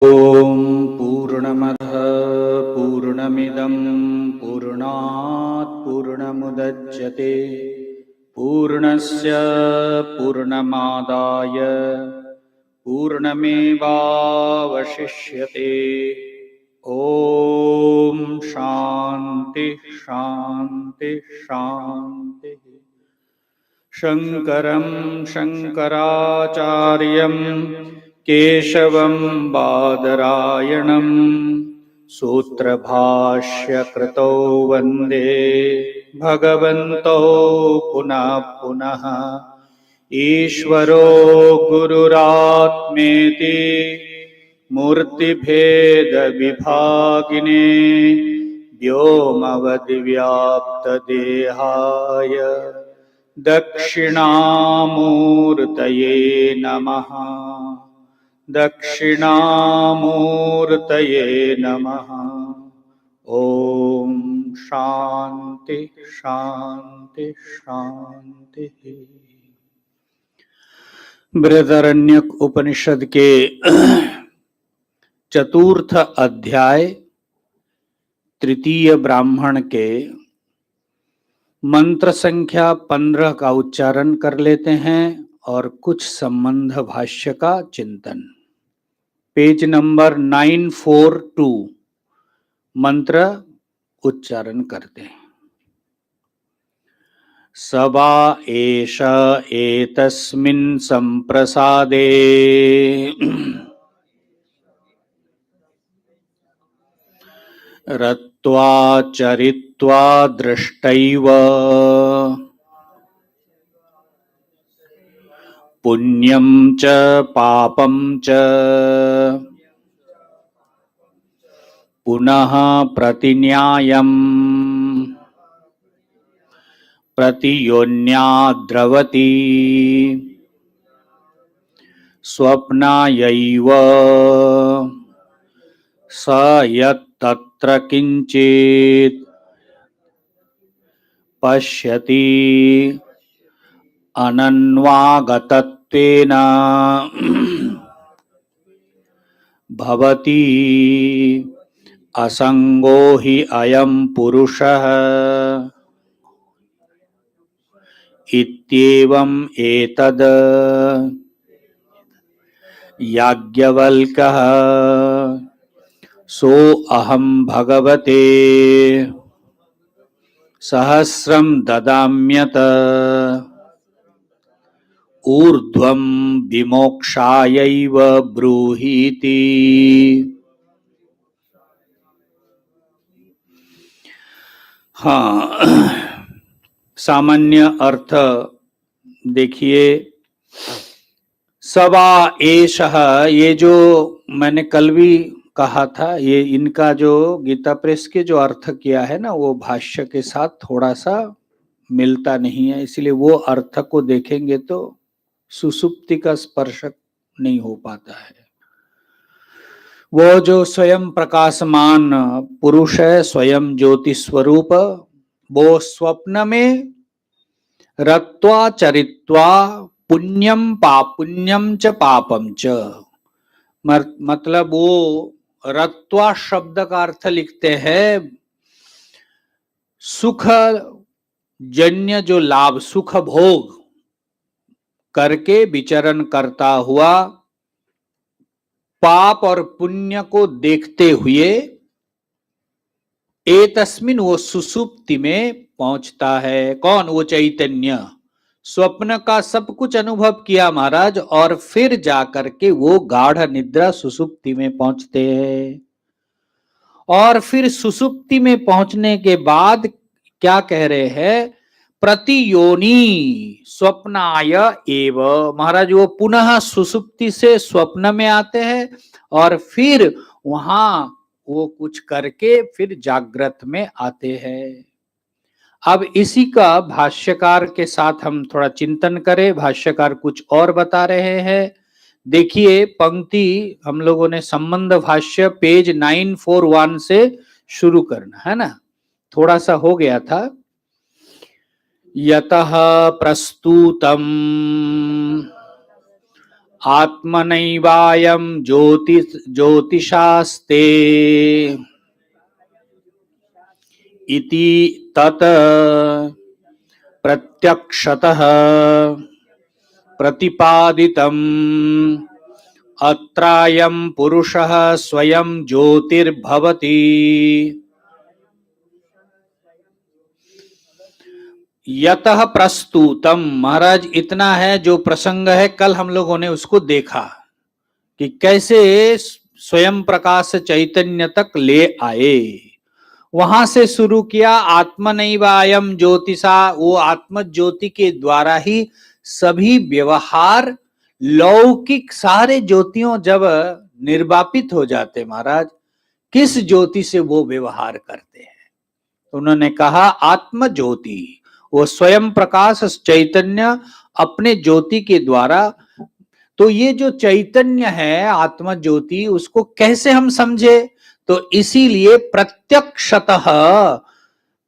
ॐ पूर्णमदः पूर्णमिदं पूर्णात् पूर्णमुदच्यते पूर्णस्य पूर्णमादाय पूर्णमेवावशिष्यते। ॐ शान्ति शान्ति शान्ति। शङ्करं शङ्कराचार्यं केशवं बादरायणं सूत्रभाष्यकृतौ वन्दे भगवन्तौ पुनः पुनः। ईश्वरो गुरुरात्मेति मूर्तिभेदविभागिने व्योमवद्व्याप्तदेहाय दक्षिणामूर्तये नमः। दक्षिणामूर्तये नमः। ओम शांति शांति शांति। बृहदारण्यक उपनिषद के चतुर्थ अध्याय तृतीय ब्राह्मण के मंत्र संख्या 15 का उच्चारण कर लेते हैं और कुछ संबंध भाष्य का चिंतन। पेज नंबर 942 मंत्र उच्चारण करते हैं। सबा एष एतस्मिन् संप्रसादे रत्वा चरित्वा दृष्टैव पुण्यं च पापं च पुनः प्रतिन्यायम् प्रतियोन्याद्रवति स्वप्नायैव स यत्तत्र किंचित् पश्यति अनन्वागतत्वेन भवति असंगो हि अयं पुरुषः इत्येवम् एतद् याज्ञवल्क्यः सो अहं भगवते सहस्रं ददाम्यत ऊर्ध्वं विमोक्षायैव ब्रूहीति। हाँ, सामान्य अर्थ देखिए। सबा एषः, ये जो मैंने कल भी कहा था, ये इनका जो गीता प्रेस के जो अर्थ किया है ना, वो भाष्य के साथ थोड़ा सा मिलता नहीं है, इसलिए वो अर्थ को देखेंगे तो सुसुप्ति का स्पर्श नहीं हो पाता है। वो जो स्वयं प्रकाशमान पुरुष है, स्वयं ज्योति स्वरूप, वो स्वप्न में रत्वा चरित्वा पुण्यम च पापम च, मतलब वो रत्वा शब्द का अर्थ लिखते हैं सुख जन्य जो लाभ, सुख भोग करके विचरण करता हुआ पाप और पुण्य को देखते हुए एतस्मिन, वो सुसुप्ति में पहुंचता है। कौन? वो चैतन्य। स्वप्न का सब कुछ अनुभव किया महाराज, और फिर जाकर के वो गाढ़ निद्रा सुसुप्ति में पहुंचते हैं। और फिर सुसुप्ति में पहुंचने के बाद क्या कह रहे हैं? प्रतियोनी स्वप्नाय एव। महाराज वो पुनः सुसुप्ति से स्वप्न में आते हैं और फिर वहां वो कुछ करके फिर जागृत में आते हैं। अब इसी का भाष्यकार के साथ हम थोड़ा चिंतन करें। भाष्यकार कुछ और बता रहे हैं। देखिए, पंक्ति हम लोगों ने संबंध भाष्य पेज 941 से शुरू करना है ना, थोड़ा सा हो गया था। यतः प्रस्तुतम् आत्मनैवायं ज्योतिषास्ते इति तत् प्रत्यक्षतः प्रतिपादितम् अत्रायं पुरुषः स्वयं ज्योतिर्भवति। यतः प्रस्तुतम, महाराज इतना है जो प्रसंग है, कल हम लोगों ने उसको देखा कि कैसे स्वयं प्रकाश चैतन्य तक ले आए। वहां से शुरू किया आत्मनैवायम ज्योतिषा, वो आत्म ज्योति के द्वारा ही सभी व्यवहार लौकिक सारे ज्योतियों जब निर्वापित हो जाते महाराज, किस ज्योति से वो व्यवहार करते हैं? उन्होंने कहा आत्म ज्योति, वो स्वयं प्रकाश चैतन्य अपने ज्योति के द्वारा। तो ये जो चैतन्य है आत्म ज्योति, उसको कैसे हम समझे? तो इसीलिए प्रत्यक्षतः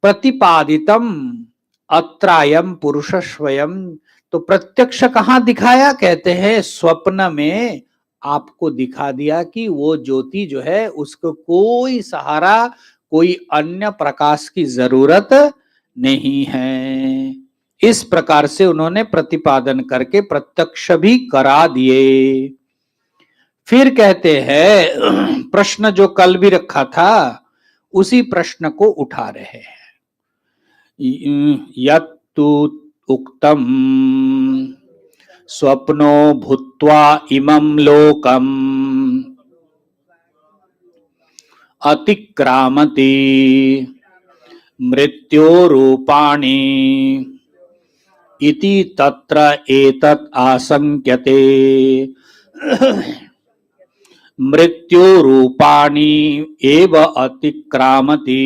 प्रतिपादितम अत्रायम पुरुष स्वयं। तो प्रत्यक्ष कहां दिखाया? कहते हैं स्वप्न में आपको दिखा दिया कि वो ज्योति जो है उसको कोई सहारा, कोई अन्य प्रकाश की जरूरत नहीं है। इस प्रकार से उन्होंने प्रतिपादन करके प्रत्यक्ष भी करा दिए। फिर कहते हैं प्रश्न जो कल भी रखा था उसी प्रश्न को उठा रहे हैं। यत्तु उक्तम स्वप्नो भूत्वा इमं लोकम अतिक्रामति मृत्योरूपाणि इति तत्र एतत् आशंक्यते। मृत्योरूपाणि एव अतिक्रामति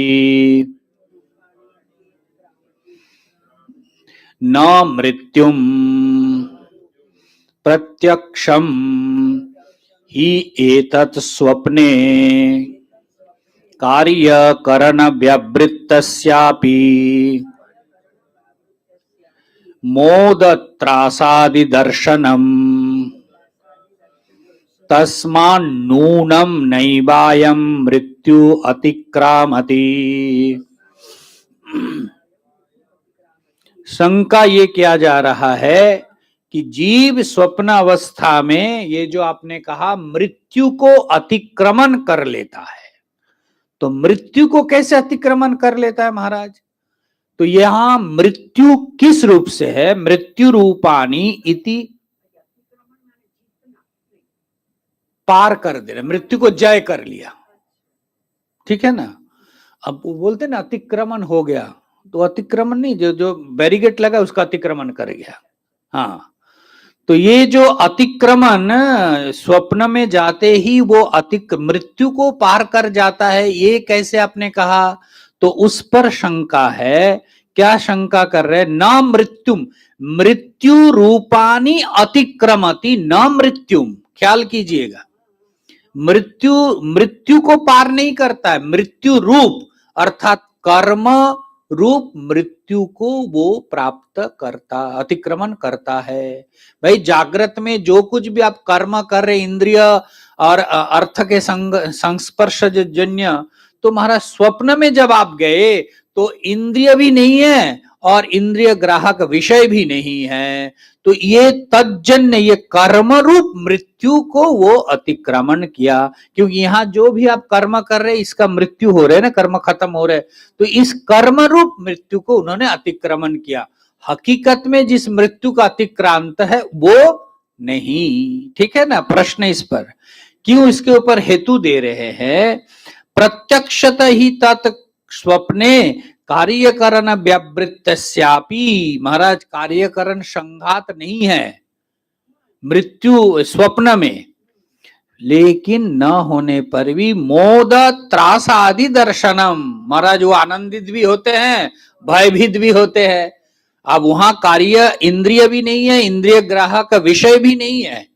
न मृत्युम प्रत्यक्षम हि एतत् स्वप्ने कार्यकरण व्यवृत्तस्यापि मोदत्रासादि दर्शनम् तस्मान्नूनं नैवायं मृत्यु अतिक्रामति। शंका ये किया जा रहा है कि जीव स्वप्न अवस्था में ये जो आपने कहा मृत्यु को अतिक्रमण कर लेता है, तो मृत्यु को कैसे अतिक्रमण कर लेता है महाराज? तो यहां मृत्यु किस रूप से है? मृत्यु रूपाणी इति, पार कर दे रहे, मृत्यु को जय कर लिया, ठीक है ना। अब वो बोलते ना अतिक्रमण हो गया, तो अतिक्रमण नहीं, जो जो बैरिकेड लगा उसका अतिक्रमण कर गया। हाँ, तो ये जो अतिक्रमण स्वप्न में जाते ही वो मृत्यु को पार कर जाता है, ये कैसे आपने कहा? तो उस पर शंका है। क्या शंका कर रहे? न मृत्युम, मृत्यु रूपानी अतिक्रमति न मृत्युम। ख्याल कीजिएगा, मृत्यु को पार नहीं करता है, मृत्यु रूप अर्थात कर्म रूप मृत्यु को वो प्राप्त करता, अतिक्रमण करता है। भाई जागृत में जो कुछ भी आप कर्म कर रहे, इंद्रिय और अर्थ के संस्पर्श जन्य, तो महाराज स्वप्न में जब आप गए तो इंद्रिय भी नहीं है और इंद्रिय ग्राहक विषय भी नहीं है, तो ये तज्जन्य, ये कर्म रूप मृत्यु को वो अतिक्रमण किया। क्योंकि यहाँ जो भी आप कर्म कर रहे इसका मृत्यु हो रहे ना, कर्म खत्म हो रहे, तो इस कर्म रूप मृत्यु को उन्होंने अतिक्रमण किया। हकीकत में जिस मृत्यु का अतिक्रांत है वो नहीं, ठीक है ना। प्रश्न इस पर क्यों, इसके ऊपर हेतु दे रहे हैं। प्रत्यक्षत ही तत् स्वप्ने कार्यकरण व्यावृत्तस्यापि, महाराज कार्यकरण संघात नहीं है मृत्यु स्वप्न में, लेकिन न होने पर भी मोद त्रास आदि दर्शनम, महाराज वो आनंदित भी होते हैं, भयभीत भी होते हैं। अब वहां कार्य इंद्रिय भी नहीं है, इंद्रिय ग्राहक विषय भी नहीं है,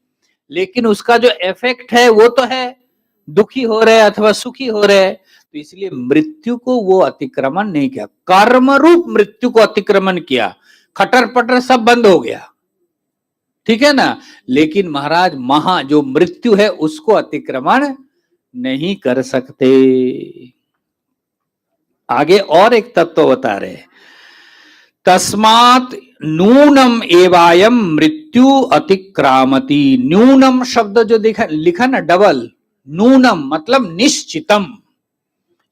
लेकिन उसका जो इफेक्ट है वो तो है, दुखी हो रहे अथवा सुखी हो रहे। तो इसलिए मृत्यु को वो अतिक्रमण नहीं किया, कर्म रूप मृत्यु को अतिक्रमण किया, खटर पटर सब बंद हो गया। ठीक है ना। लेकिन महाराज जो मृत्यु है उसको अतिक्रमण नहीं कर सकते। आगे और एक तत्व बता रहे हैं, तस्मात् नूनम एवायम मृत्यु अतिक्रामति। न्यूनम शब्द जो लिखा ना डबल, नूनम मतलब निश्चितम,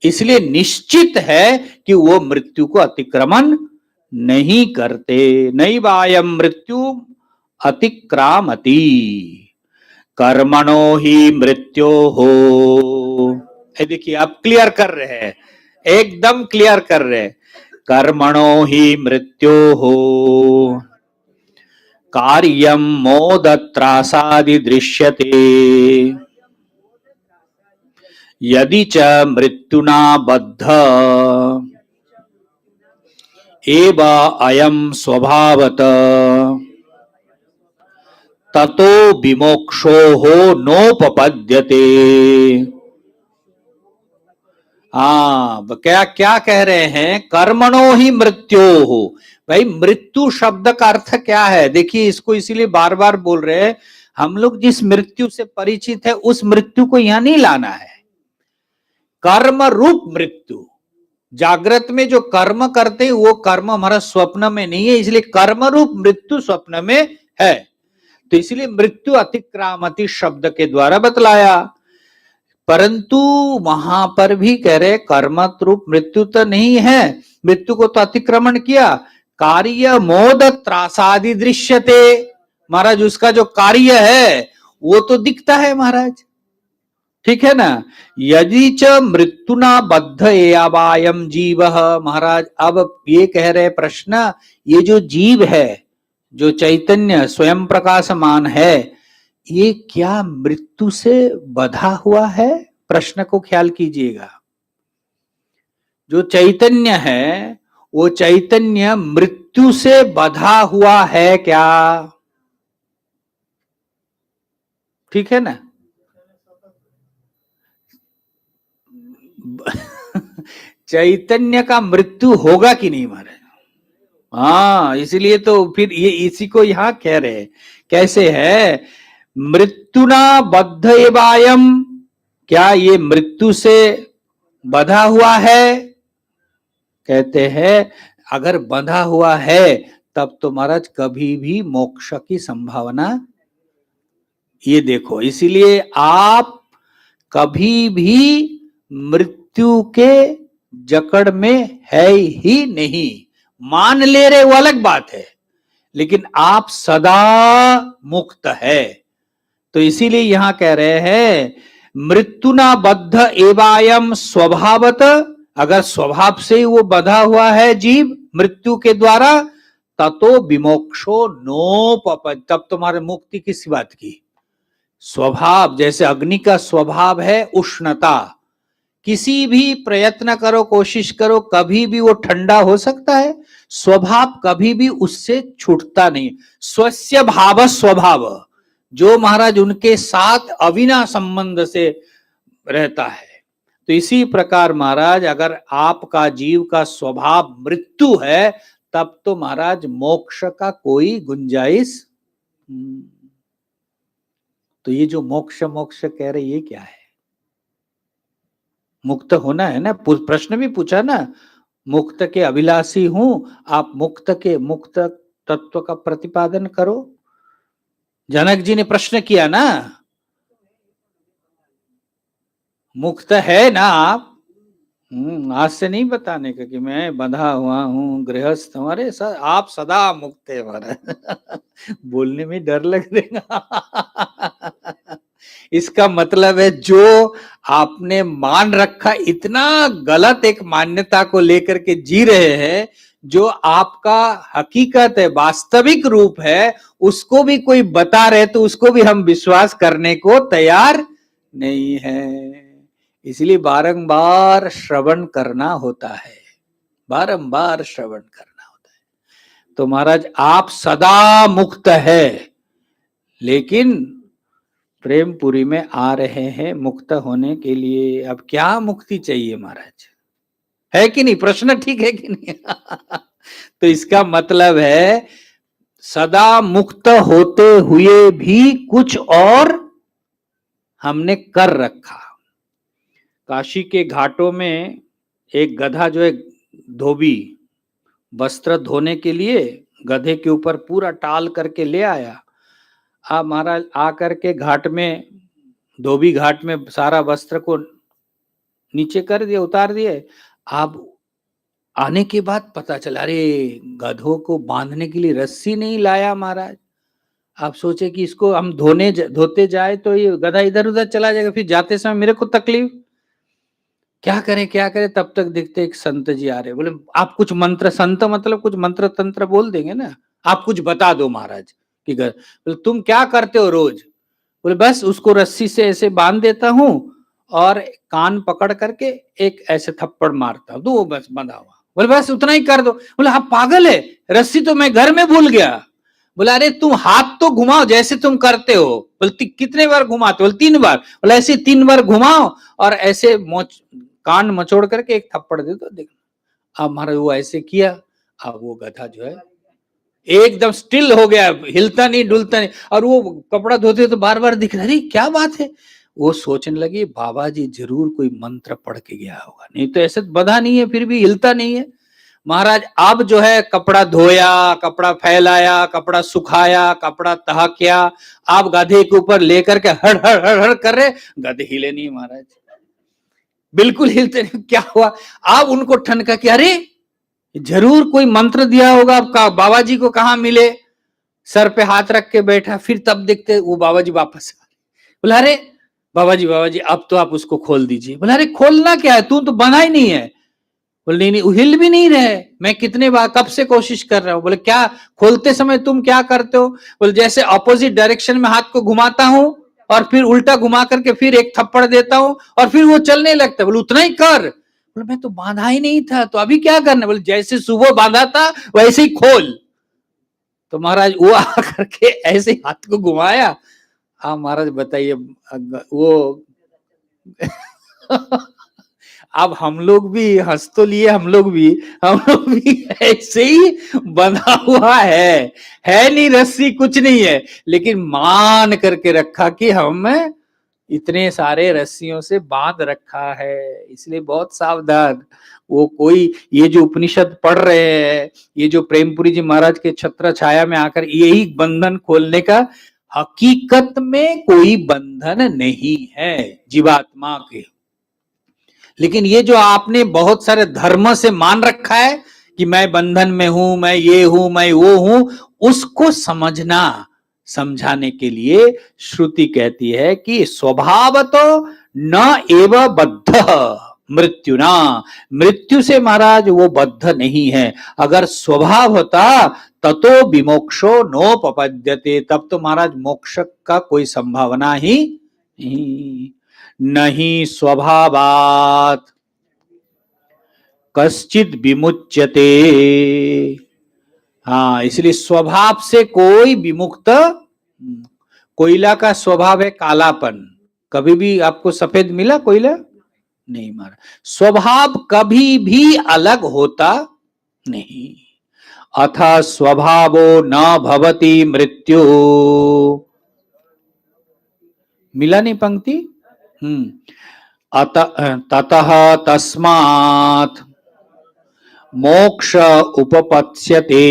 इसलिए निश्चित है कि वो मृत्यु को अतिक्रमण नहीं करते। नैवायम मृत्यु अतिक्रामति कर्मणो ही मृत्यो हो। देखिए आप क्लियर कर रहे हैं, एकदम क्लियर कर रहे हैं, कर्मणो ही मृत्यो हो कार्यम मोदत्रासादि दृश्यते यदि च मृत्युना बद्ध एव अयम स्वभावत ततो विमोक्षो हो नोपपद्यते। क्या क्या कह रहे हैं, कर्मणो ही मृत्यो हो। भाई मृत्यु शब्द का अर्थ क्या है, देखिए इसको इसीलिए बार बार बोल रहे हैं, हम लोग जिस मृत्यु से परिचित है उस मृत्यु को यहां नहीं लाना है। कर्म रूप मृत्यु, जागृत में जो कर्म करते हैं वो कर्म हमारा स्वप्न में नहीं है, इसलिए कर्म रूप मृत्यु स्वप्न में है। तो इसलिए मृत्यु अतिक्रामति शब्द के द्वारा बतलाया। परंतु वहां पर भी कह रहे कर्म रूप मृत्यु तो नहीं है, मृत्यु को तो अतिक्रमण किया। कार्य मोद त्रासादि दृश्यते, महाराज उसका जो कार्य है वो तो दिखता है महाराज, ठीक है ना। यदि च मृत्युना बद्ध एवायम जीव, महाराज अब ये कह रहे प्रश्न, ये जो जीव है, जो चैतन्य स्वयं प्रकाशमान है, ये क्या मृत्यु से बधा हुआ है? प्रश्न को ख्याल कीजिएगा। जो चैतन्य है वो चैतन्य मृत्यु से बधा हुआ है क्या? ठीक है ना। चैतन्य का मृत्यु होगा कि नहीं महाराज? हाँ, इसलिए तो फिर ये इसी को यहां कह रहे, कैसे है, मृत्युना बद्ध एवायम, क्या ये मृत्यु से बंधा हुआ है? कहते हैं अगर बंधा हुआ है तब तो महाराज कभी भी मोक्ष की संभावना, ये देखो, इसीलिए आप कभी भी मृत्यु के जकड़ में है ही नहीं। मान ले रहे वो अलग बात है, लेकिन आप सदा मुक्त है। तो इसीलिए यहां कह रहे हैं मृत्युना बद्ध एवायम स्वभावत, अगर स्वभाव से ही वो बधा हुआ है जीव मृत्यु के द्वारा, ततो विमोक्षो नोपपद, तब तुम्हारे मुक्ति किस बात की? स्वभाव, जैसे अग्नि का स्वभाव है उष्णता, किसी भी प्रयत्न करो, कोशिश करो, कभी भी वो ठंडा हो सकता है? स्वभाव कभी भी उससे छूटता नहीं। स्वस्य भाव स्वभाव, जो महाराज उनके साथ अविना संबंध से रहता है। तो इसी प्रकार महाराज अगर आपका जीव का स्वभाव मृत्यु है, तब तो महाराज मोक्ष का कोई गुंजाइश। तो ये जो मोक्ष मोक्ष कह रहे, ये क्या है? मुक्त होना है ना, प्रश्न भी पूछा ना, मुक्त के अभिलाषी हूं, आप मुक्त के मुक्त तत्व का प्रतिपादन करो। जनक जी ने प्रश्न किया ना, मुक्त है ना आप? आज से नहीं बताने का कि मैं बंधा हुआ हूं गृहस्थ, हमारे आप सदा मुक्त है महाराज। बोलने में डर लग देगा। इसका मतलब है जो आपने मान रखा, इतना गलत एक मान्यता को लेकर के जी रहे हैं, जो आपका हकीकत है, वास्तविक रूप है, उसको भी कोई बता रहे तो उसको भी हम विश्वास करने को तैयार नहीं है। इसलिए बारंबार श्रवण करना होता है, बारंबार श्रवण करना होता है। तो महाराज आप सदा मुक्त है, लेकिन प्रेमपुरी में आ रहे हैं मुक्त होने के लिए। अब क्या मुक्ति चाहिए महाराज, है कि नहीं? प्रश्न ठीक है कि नहीं? तो इसका मतलब है सदा मुक्त होते हुए भी कुछ और हमने कर रखा। काशी के घाटों में एक गधा जो है धोबी वस्त्र धोने के लिए गधे के ऊपर पूरा टाल करके ले आया। अब महाराज आकर के घाट में, धोबी घाट में सारा वस्त्र को नीचे कर दिए, उतार दिए। अब आने के बाद पता चला, अरे गधों को बांधने के लिए रस्सी नहीं लाया महाराज। आप सोचे कि इसको हम धोते जाए तो ये गधा इधर उधर चला जाएगा, फिर जाते समय मेरे को तकलीफ, क्या करें क्या करें। तब तक देखते एक संत जी आ रहे, बोले आप कुछ मंत्र, संत मतलब कुछ मंत्र तंत्र बोल देंगे ना, आप कुछ बता दो महाराज कि बोले तुम क्या करते हो रोज। बोले बस उसको रस्सी से ऐसे बांध देता हूँ और कान पकड़ करके एक ऐसे थप्पड़ मारता हूँ, तो वो बस बंधा हुआ। बोले बस उतना ही कर दो। बोले आप पागल है, रस्सी तो मैं घर में भूल गया। बोला अरे तुम हाथ तो घुमाओ जैसे तुम करते हो। बोलती कितने बार घुमाते? बोले 3 बार। बोला ऐसे 3 बार घुमाओ और ऐसे कान मचोड़ करके एक थप्पड़ दे दो, देख। अब महाराज वो ऐसे किया, अब वो गधा जो है एकदम स्टिल हो गया, हिलता नहीं डुलता नहीं। और वो कपड़ा धोते तो बार बार दिख रहा, अरे क्या बात है। वो सोचने लगी बाबा जी जरूर कोई मंत्र पढ़ के गया होगा, नहीं तो ऐसे बधा नहीं है, फिर भी हिलता नहीं है। महाराज अब जो है कपड़ा धोया, कपड़ा फैलाया, कपड़ा सुखाया, कपड़ा तह किया, आप गधे के ऊपर लेकर के हड़ हड़ हड़ हड़ कर रहे, गधे हिले नहीं महाराज, बिल्कुल हिलते नहीं। क्या हुआ? अब उनको ठनका कि अरे जरूर कोई मंत्र दिया होगा, आपका बाबा जी को कहां मिले। सर पे हाथ रख के बैठा, फिर तब देखते वो बाबा जी वापस आ गए। बोला अरे बाबा जी अब तो आप उसको खोल दीजिए। बोला अरे खोलना क्या है, तू तो बंधा ही नहीं है। बोले नहीं नहीं, हिल भी नहीं रहे, मैं कितने बार कब से कोशिश कर रहा हूं। बोले क्या खोलते समय तुम क्या करते हो? बोले जैसे ऑपोजिट डायरेक्शन में हाथ को घुमाता हूं और फिर उल्टा घुमा करके फिर एक थप्पड़ देता हूं और फिर वो चलने लगता है। बोले उतना ही कर। बोले मैं तो बांधा ही नहीं था, तो अभी क्या करना? बोले जैसे सुबह बांधा था वैसे ही खोल। तो महाराज वो आकर के ऐसे हाथ को घुमाया। हाँ महाराज बताइए वो अब हम लोग भी हंस तो लिए, हम लोग भी ऐसे ही बंधा हुआ है नहीं रस्सी, कुछ नहीं है, लेकिन मान करके रखा कि हम इतने सारे रस्सियों से बांध रखा है, इसलिए बहुत सावधान। वो कोई ये जो उपनिषद पढ़ रहे हैं, ये जो प्रेमपुरी जी महाराज के छत्र छाया में आकर यही बंधन खोलने का, हकीकत में कोई बंधन नहीं है जीवात्मा के। लेकिन ये जो आपने बहुत सारे धर्म से मान रखा है कि मैं बंधन में हूं, मैं ये हूं, मैं वो हूं, उसको समझना, समझाने के लिए श्रुति कहती है कि स्वभाव तो न एव बद्ध मृत्युना, मृत्यु से महाराज वो बद्ध नहीं है। अगर स्वभाव होता ततो विमोक्षो नोपपद्यते, तब तो महाराज मोक्ष का कोई संभावना ही नहीं। स्वभावात कश्चित विमुच्यते। हाँ, इसलिए स्वभाव से कोई विमुक्त, कोयला का स्वभाव है कालापन, कभी भी आपको सफेद मिला कोयला? नहीं मारा। स्वभाव कभी भी अलग होता नहीं। अथ स्वभावो न भवति मृत्यु। मिला नहीं पंक्ति? ततः तस्मात् मोक्ष उपपत्स्यते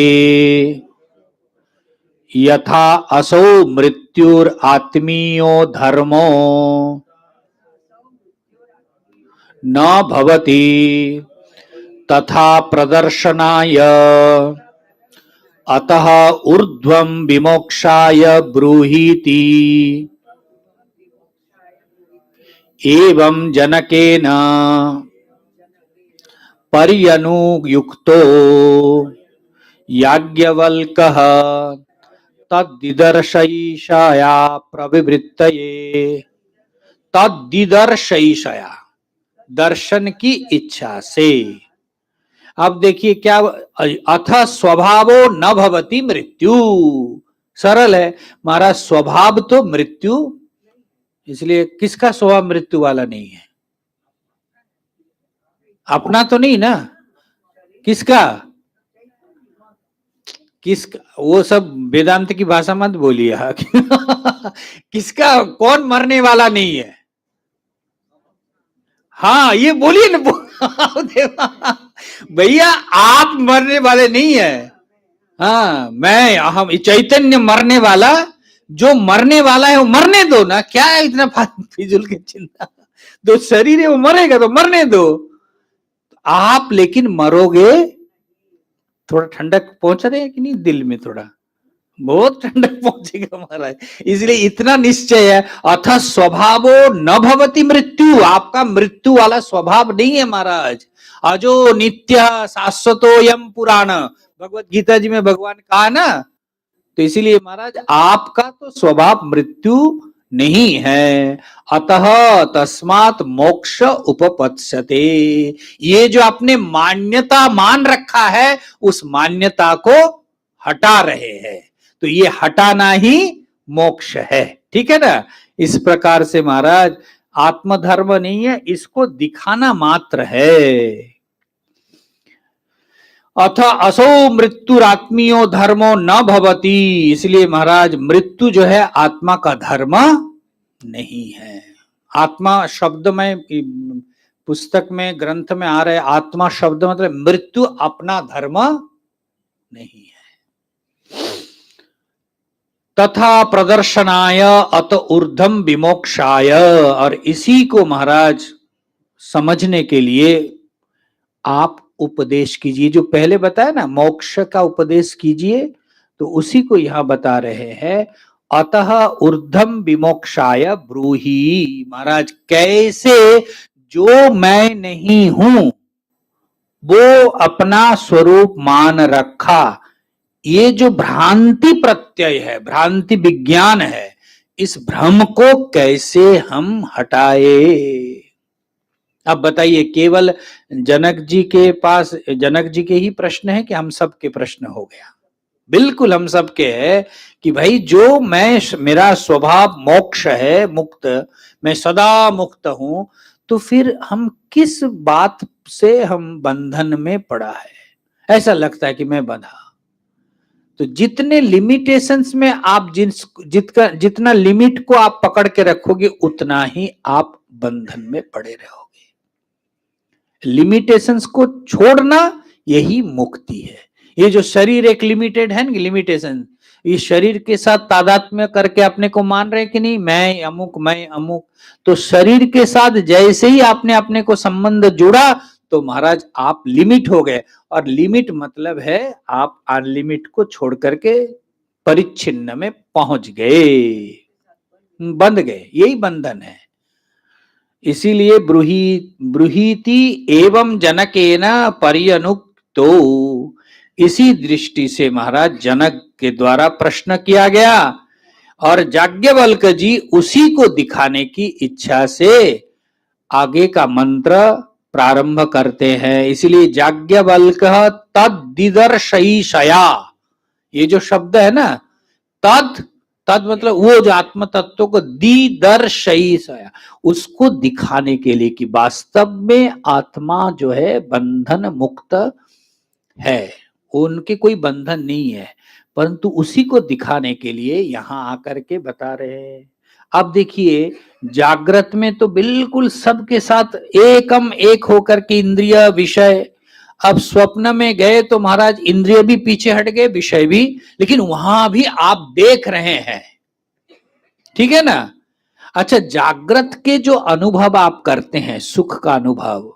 यथा असौ मृत्युर आत्मीयो धर्मो न भवति तथा प्रदर्शनाय अतः ऊर्ध्वं विमोक्षाय ब्रूहीति। एवं जनकेन पर्यनुयुक्तो याज्ञवल्क्यः तद्दिदर्शयिषया प्रविवृत्तये। तद्दिदर्शयिषया, दर्शन की इच्छा से। अब देखिए क्या, अथ स्वभावो न भवति मृत्यु, सरल है महाराज, स्वभाव तो मृत्यु, इसलिए किसका स्वभाव मृत्यु वाला नहीं है? अपना तो नहीं ना, किसका? किस वो सब वेदांत की भाषा मत बोलिए किसका कौन मरने वाला नहीं है? हाँ ये बोलिए ना भैया आप मरने वाले नहीं है। हाँ मैं हम चैतन्य मरने वाला, जो मरने वाला है वो मरने दो ना, क्या है इतना फिजूल की चिंता। तो शरीर है वो मरेगा तो मरने दो, आप लेकिन मरोगे। थोड़ा ठंडक पहुंच रहे है कि नहीं दिल में? थोड़ा बहुत ठंडक पहुंचेगा महाराज, इसलिए इतना निश्चय है। अथ स्वभावो न भवति मृत्यु, आपका मृत्यु वाला स्वभाव नहीं है महाराज। अजो नित्य शाश्वतो यम पुराण, भगवत गीता जी में भगवान कहा ना, तो इसीलिए महाराज आपका तो स्वभाव मृत्यु नहीं है। अतः तस्मात् मोक्ष उपपत्स्यते, ये जो आपने मान्यता मान रखा है उस मान्यता को हटा रहे हैं, तो ये हटाना ही मोक्ष है। ठीक है ना? इस प्रकार से महाराज आत्मधर्म नहीं है, इसको दिखाना मात्र है। अथ असो मृत्युरात्मीयो धर्मो न भवती, इसलिए महाराज मृत्यु जो है आत्मा का धर्म नहीं है। आत्मा शब्द में पुस्तक में ग्रंथ में आ रहे आत्मा शब्द मतलब मृत्यु अपना धर्म नहीं है। तथा प्रदर्शनाय अत ऊर्ध्वम विमोक्षाय, और इसी को महाराज समझने के लिए आप उपदेश कीजिए, जो पहले बताया ना मोक्ष का उपदेश कीजिए, तो उसी को यहां बता रहे हैं। अतः ऊर्ध्वम विमोक्षाय ब्रूहि, महाराज कैसे जो मैं नहीं हूं वो अपना स्वरूप मान रखा, ये जो भ्रांति प्रत्यय है, भ्रांति विज्ञान है, इस भ्रम को कैसे हम हटाए? अब बताइए, केवल जनक जी के पास जनक जी के ही प्रश्न है कि हम सब के प्रश्न हो गया? बिल्कुल हम सब के है कि भाई जो मैं, मेरा स्वभाव मोक्ष है, मुक्त, मैं सदा मुक्त हूं, तो फिर हम किस बात से हम बंधन में पड़ा है? ऐसा लगता है कि मैं बंधा। तो जितने लिमिटेशंस में आप जितना लिमिट को आप पकड़ के रखोगे उतना ही आप बंधन में पड़े रहोगे। लिमिटेशंस को छोड़ना यही मुक्ति है। ये जो शरीर एक लिमिटेड है ना, लिमिटेशन, इस शरीर के साथ तादात्म्य करके अपने को मान रहे कि नहीं, मैं अमुक मैं अमुक, तो शरीर के साथ जैसे ही आपने अपने को संबंध जुड़ा तो महाराज आप लिमिट हो गए। और लिमिट मतलब है आप अनलिमिट को छोड़ करके परिच्छिन्न में पहुंच गए, बंध गए, यही बंधन है। इसीलिए ब्रूहीति एवं जनकेन पर्यनुक्तो, इसी दृष्टि से महाराज जनक के द्वारा प्रश्न किया गया और याज्ञवल्क्य जी उसी को दिखाने की इच्छा से आगे का मंत्र प्रारंभ करते हैं। इसलिए याज्ञवल्क्य तद्दिदर्शयिषया, ये जो शब्द है ना तद, तद मतलब वो जो आत्म तत्व को दिदर्शयिषया, उसको दिखाने के लिए कि वास्तव में आत्मा जो है बंधन मुक्त है, उनके कोई बंधन नहीं है, परंतु उसी को दिखाने के लिए यहां आकर के बता रहे हैं। अब देखिए जागृत में तो बिल्कुल सबके साथ एकम एक होकर के इंद्रिय विषय, अब स्वप्न में गए तो महाराज इंद्रिय भी पीछे हट गए, विषय भी, लेकिन वहां भी आप देख रहे हैं। ठीक है ना? अच्छा, जागृत के जो अनुभव आप करते हैं, सुख का अनुभव,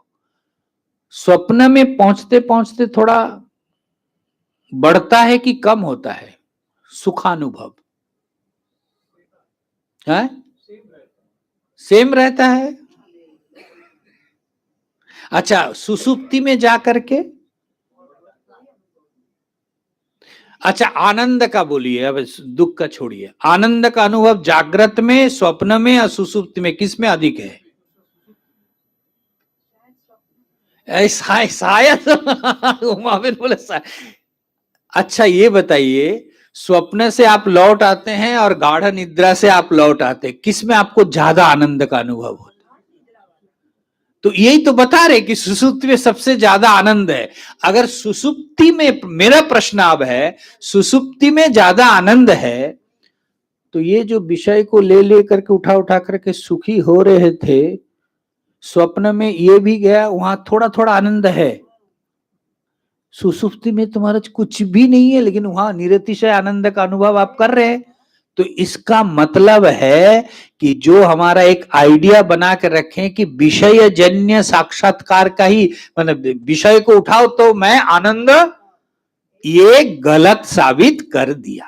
स्वप्न में पहुंचते पहुंचते थोड़ा बढ़ता है कि कम होता है सुखानुभव? है सेम रहता है। अच्छा, सुसुप्ति में जाकर के, अच्छा आनंद का बोलिए, अब दुख का छोड़िए, आनंद का अनुभव जागृत में, स्वप्न में या सुसुप्ति में, किस में अधिक है? शायद उमाविन बोले शायद। अच्छा ये बताइए, स्वप्न से आप लौट आते हैं और गाढ़ निद्रा से आप लौट आते हैं, किस में आपको ज्यादा आनंद का अनुभव होता है? तो यही तो बता रहे कि सुसुप्ति में सबसे ज्यादा आनंद है। अगर सुसुप्ति में, मेरा प्रश्न अब है, सुसुप्ति में ज्यादा आनंद है, तो ये जो विषय को ले ले करके उठा उठा करके सुखी हो रहे थे, स्वप्न में ये भी गया, वहां थोड़ा थोड़ा आनंद है। सुसुप्ति में तुम्हारा कुछ भी नहीं है, लेकिन वहां निरतिशय आनंद का अनुभव आप कर रहे हैं। तो इसका मतलब है कि जो हमारा एक आइडिया बना के रखें कि विषय जन्य साक्षात्कार का ही, मतलब विषय को उठाओ तो मैं आनंद, ये गलत साबित कर दिया।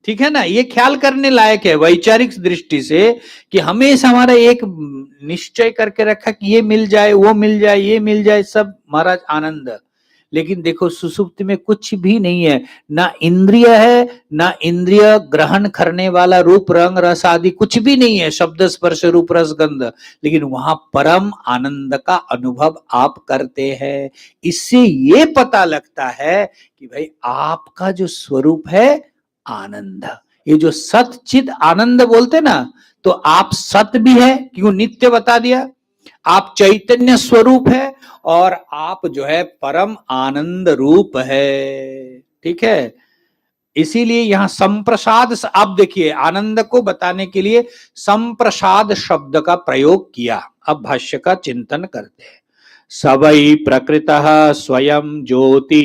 ठीक है ना, ये ख्याल करने लायक है वैचारिक दृष्टि से, कि हमेशा हमारा एक निश्चय करके रखा कि ये मिल जाए, वो मिल जाए, ये मिल जाए, सब महाराज आनंद। लेकिन देखो सुसुप्ति में कुछ भी नहीं है, ना इंद्रिय है, ना इंद्रिय ग्रहण करने वाला रूप रंग रस आदि कुछ भी नहीं है, शब्द स्पर्श रूप रस गंध, लेकिन वहां परम आनंद का अनुभव आप करते हैं। इससे ये पता लगता है कि भाई आपका जो स्वरूप है आनंद, ये जो सत चित आनंद बोलते ना, तो आप सत भी है, क्यों नित्य बता दिया, आप चैतन्य स्वरूप है, और आप जो है परम आनंद रूप है। ठीक है, इसीलिए यहां संप्रसाद, आप देखिए आनंद को बताने के लिए संप्रसाद शब्द का प्रयोग किया। अब भाष्य का चिंतन करते हैं। सवै प्रकृतः स्वयं ज्योति,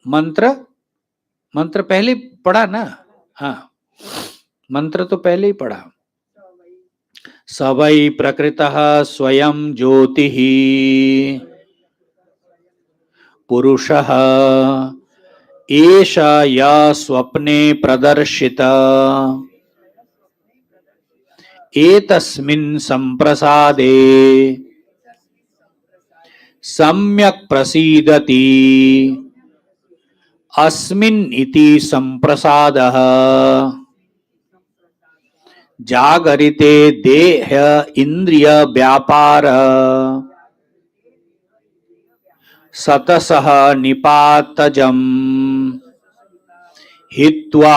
मंत्र, मंत्र पहले पढ़ा ना, हाँ मंत्र तो पहले ही पढ़ा। सवै प्रकृतः स्वयं ज्योतिः पुरुषः एष यः स्वप्ने प्रदर्शित एतस्मिन् संप्रसादे सम्यक् प्रसीदति अस्मिन् इति संप्रसादः जागरिते देह इंद्रिय व्यापार सतसः निपातजम् हित्वा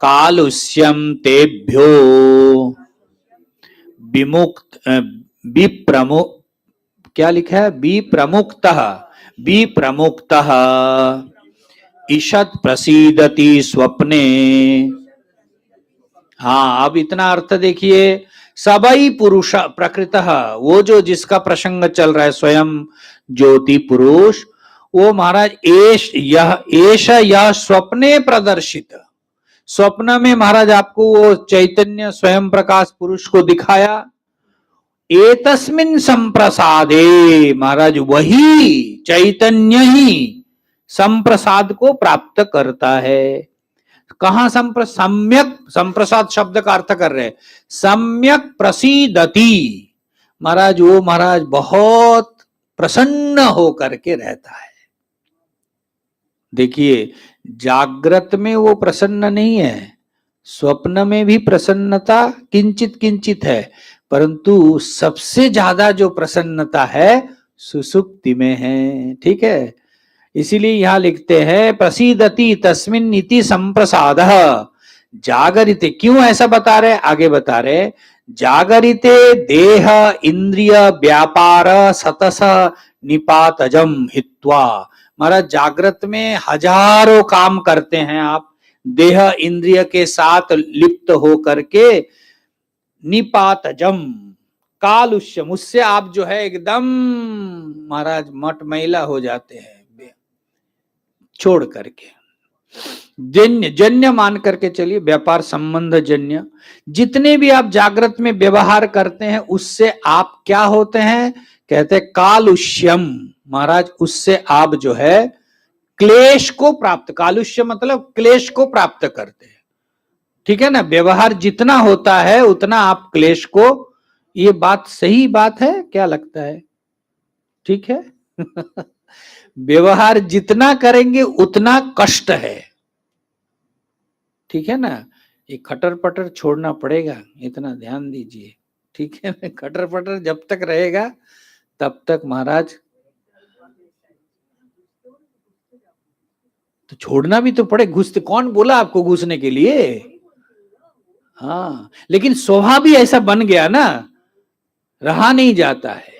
कालुष्यं तेभ्यो विमुक्त विप्रमुक्त, क्या लिखा है, विप्रमुक्तः, विप्रमुक्तः ईषत् प्रसीदति स्वप्ने। हाँ, अब इतना अर्थ देखिए, सबै पुरुष प्रकृतः, वो जो जिसका प्रसंग चल रहा है स्वयं ज्योति पुरुष, वो महाराज एष यह स्वप्ने प्रदर्शित, स्वप्न में महाराज आपको वो चैतन्य स्वयं प्रकाश पुरुष को दिखाया। एतस्मिन् संप्रसादे, महाराज वही चैतन्य ही संप्रसाद को प्राप्त करता है। कहां सम्यक, संप्रसाद शब्द का अर्थ कर रहे हैं सम्यक प्रसीदति, महाराज वो महाराज बहुत प्रसन्न होकर के रहता है। देखिए जागृत में वो प्रसन्न नहीं है, स्वप्न में भी प्रसन्नता किंचित किंचित है, परंतु सबसे ज्यादा जो प्रसन्नता है सुसुप्ति में है। ठीक है, इसीलिए यहां लिखते हैं प्रसीदति तस्मिन् इति संप्रसादः जागरिते। क्यों ऐसा बता रहे, आगे बता रहे, जागरिते देह इंद्रिय व्यापार सतस निपातजम हित्वा, महाराज जागृत में हजारों काम करते हैं आप, देह इंद्रिय के साथ लिप्त हो करके, निपातजम कालुष्यम, उससे आप जो है एकदम महाराज मटमैला हो जाते हैं, छोड़ करके। जन्य, जन्य मान करके चलिए, व्यापार संबंध जन्य, जितने भी आप जागृत में व्यवहार करते हैं उससे आप क्या होते हैं, कहते हैं कालुष्यम, महाराज उससे आप जो है क्लेश को प्राप्त, कालुष्य मतलब क्लेश को प्राप्त करते हैं। ठीक है ना, व्यवहार जितना होता है उतना आप क्लेश को, ये बात सही बात है, क्या लगता है, ठीक है व्यवहार जितना करेंगे उतना कष्ट है। ठीक है ना, ये खटर पटर छोड़ना पड़ेगा, इतना ध्यान दीजिए। ठीक है ना, खटर पटर जब तक रहेगा तब तक महाराज, तो छोड़ना भी तो पड़े, घुसते, कौन बोला आपको घुसने के लिए, हाँ, लेकिन स्वभाव भी ऐसा बन गया ना, रहा नहीं जाता है।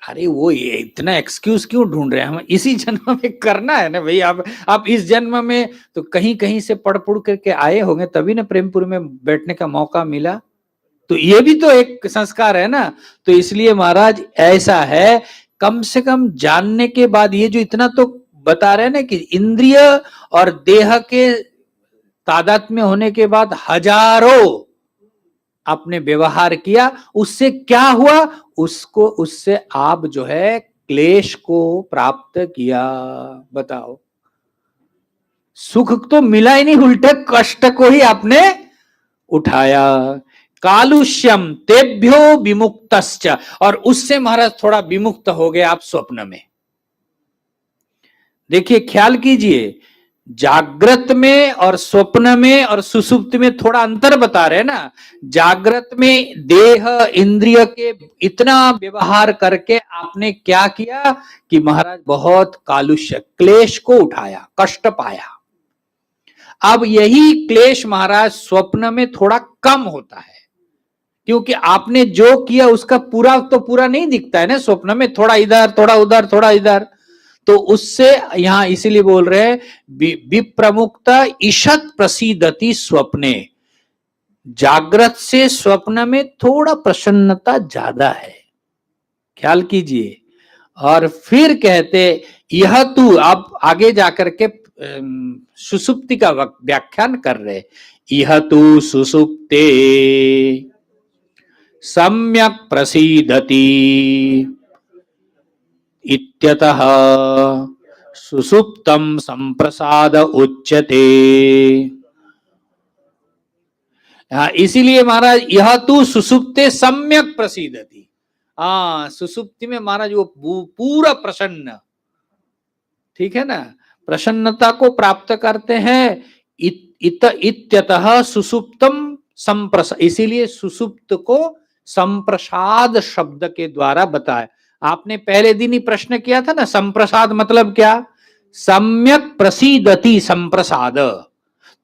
अरे वो ये इतना एक्सक्यूज क्यों ढूंढ रहे हैं, हम इसी जन्म में करना है ना भाई। आप इस जन्म में तो कहीं कहीं से पढ़ पुढ़ करके आए होंगे, तभी ना प्रेमपुर में बैठने का मौका मिला। तो ये भी तो एक संस्कार है ना। तो इसलिए महाराज ऐसा है, कम से कम जानने के बाद, ये जो इतना तो बता रहे हैं ना कि इंद्रिय और देह के तादात्म्य होने के बाद हजारों आपने व्यवहार किया, उससे क्या हुआ, उसको उससे आप जो है क्लेश को प्राप्त किया। बताओ, सुख तो मिला ही नहीं, उल्टे कष्ट को ही आपने उठाया। कालुष्यम तेभ्यो विमुक्तश्च, और उससे महाराज थोड़ा विमुक्त हो गए आप स्वप्न में। देखिए ख्याल कीजिए, जागृत में और स्वप्न में और सुसुप्त में थोड़ा अंतर बता रहे हैं ना। जागृत में देह इंद्रिय के इतना व्यवहार करके आपने क्या किया कि महाराज बहुत कालुष्य क्लेश को उठाया, कष्ट पाया। अब यही क्लेश महाराज स्वप्न में थोड़ा कम होता है, क्योंकि आपने जो किया उसका पूरा तो पूरा नहीं दिखता है ना स्वप्न में, थोड़ा इधर थोड़ा उधर थोड़ा इधर। तो उससे यहां इसीलिए बोल रहे हैं विप्रमुक्ता ईशत प्रसीदति स्वप्ने। जागृत से स्वप्न में थोड़ा प्रसन्नता ज्यादा है, ख्याल कीजिए। और फिर कहते यह तू, आप आगे जाकर के सुसुप्ति का व्याख्यान कर रहे, यह तू सुसुप्ते सम्यक प्रसीदति इत्यतः सुसुप्तम संप्रसाद उच्यते। इसीलिए महाराज यह तू सुसुप्ते सम्यक प्रसीदति। सुसुप्ति में महाराज वो पूरा प्रसन्न, ठीक है ना, प्रसन्नता को प्राप्त करते हैं। इत्यतः सुसुप्तम संप्रसाद, इसीलिए सुसुप्त को संप्रसाद शब्द के द्वारा बताया। आपने पहले दिन ही प्रश्न किया था ना, संप्रसाद मतलब क्या, सम्यक प्रसीदति संप्रसाद।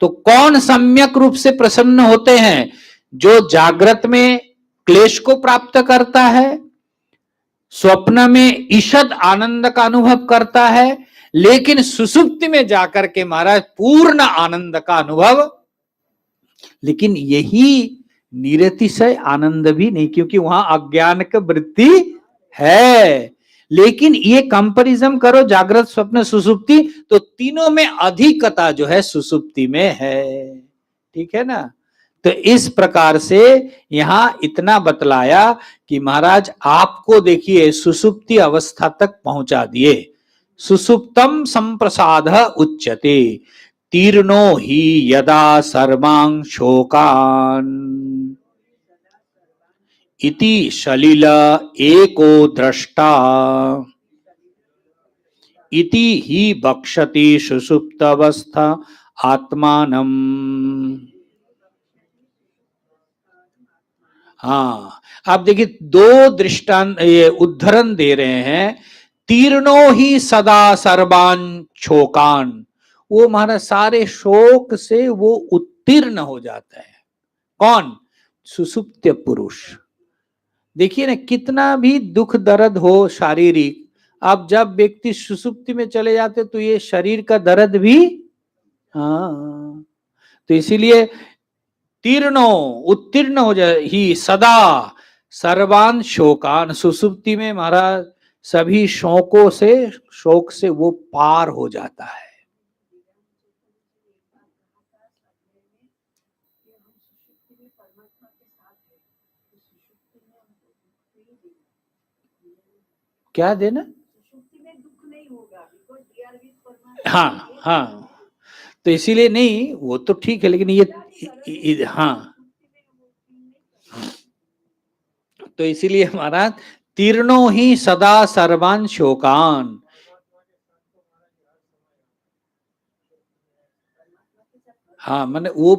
तो कौन सम्यक रूप से प्रसन्न होते हैं, जो जागृत में क्लेश को प्राप्त करता है, स्वप्न में ईषद आनंद का अनुभव करता है, लेकिन सुसुप्ति में जाकर के महाराज पूर्ण आनंद का अनुभव। लेकिन यही निरतिशय आनंद भी नहीं, क्योंकि वहां अज्ञान की वृत्ति है। लेकिन ये कंपैरिजन करो जागृत स्वप्न सुसुप्ति, तो तीनों में अधिकता जो है सुसुप्ति में है, ठीक है ना। तो इस प्रकार से यहां इतना बतलाया कि महाराज आपको देखिए सुसुप्ति अवस्था तक पहुंचा दिए। सुसुप्तम संप्रसाद उच्यते तीर्णो ही यदा सर्वांग शोकान इति सलिल एको द्रष्टा इति ही बक्षति सुसुप्त अवस्था आत्मानम। आप देखिए दो दृष्टांत ये उद्धरण दे रहे हैं। तीर्णो ही सदा सर्वान शोकान, वो हमारा सारे शोक से वो उत्तीर्ण हो जाता है। कौन, सुसुप्त पुरुष। देखिए ना, कितना भी दुख दर्द हो शारीरिक, अब जब व्यक्ति सुसुप्ति में चले जाते तो ये शरीर का दर्द भी, तो इसीलिए तीर्णो उत्तीर्ण हो जाए ही सदा सर्वान शोकान, सुसुप्ति में महाराज सभी शोकों से, शोक से वो पार हो जाता है। क्या देना, हाँ, तो इसीलिए नहीं, वो तो ठीक है, लेकिन ये तो इसीलिए महाराज तीर्णो ही सदा सर्वान शोकान। माने वो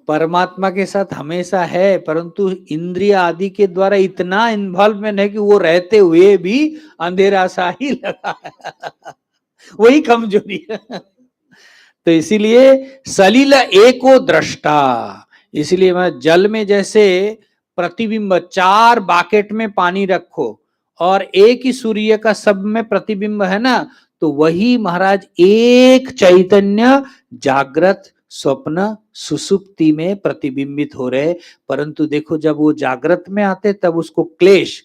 परमात्मा के साथ हमेशा है, परंतु इंद्रिय आदि के द्वारा इतना इन्वॉल्वमेंट है कि वो रहते हुए भी अंधेरा सा ही लगा है। वही कमजोरी है। तो इसीलिए सलिल एको दृष्टा, इसलिए मैं जल में जैसे प्रतिबिंब 4 बाकेट में पानी रखो और एक ही सूर्य का सब में प्रतिबिंब है ना, तो वही महाराज एक चैतन्य जागृत स्वप्न सुसुप्ति में प्रतिबिंबित हो रहे। परंतु देखो जब वो जागृत में आते तब उसको क्लेश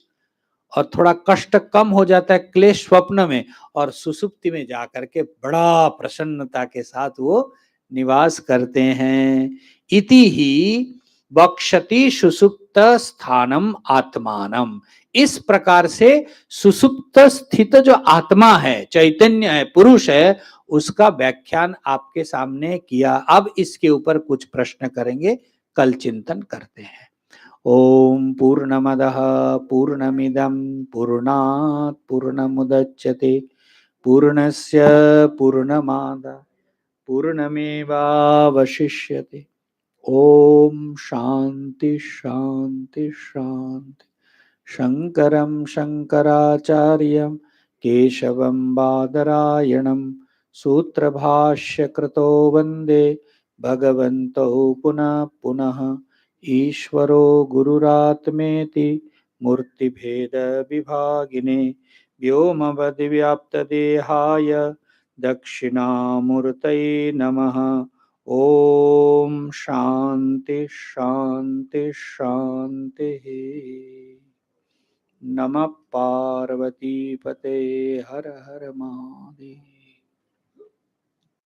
और थोड़ा कष्ट कम हो जाता है क्लेश स्वप्न में, और सुसुप्ति में जाकर के बड़ा प्रसन्नता के साथ वो निवास करते हैं। इति ही वक्षति सुसुप्त स्थानम आत्मानम, इस प्रकार से सुसुप्त स्थित जो आत्मा है, चैतन्य है, पुरुष है, उसका व्याख्यान आपके सामने किया। अब इसके ऊपर कुछ प्रश्न करेंगे, कल चिंतन करते हैं। ओम पूर्णमदः पूर्णमिदं पूर्णात् पूर्णमुदच्यते पूर्णस्य पूर्णमादाय पूर्णमेवावशिष्यते। ओम शांति शांति शांति। शंकरं शंकराचार्यं केशवं बादरायणं सूत्रभाष्यकृतो वन्दे भगवन्तौ पुनः पुनः। ईश्वरो गुरुरात्मेति मूर्तिभेदविभागिने व्योमवद्व्याप्तदेहाय दक्षिणामूर्तये नमः। ओम शांति शांति शांति। नमः पार्वती पते हर हर महादेव।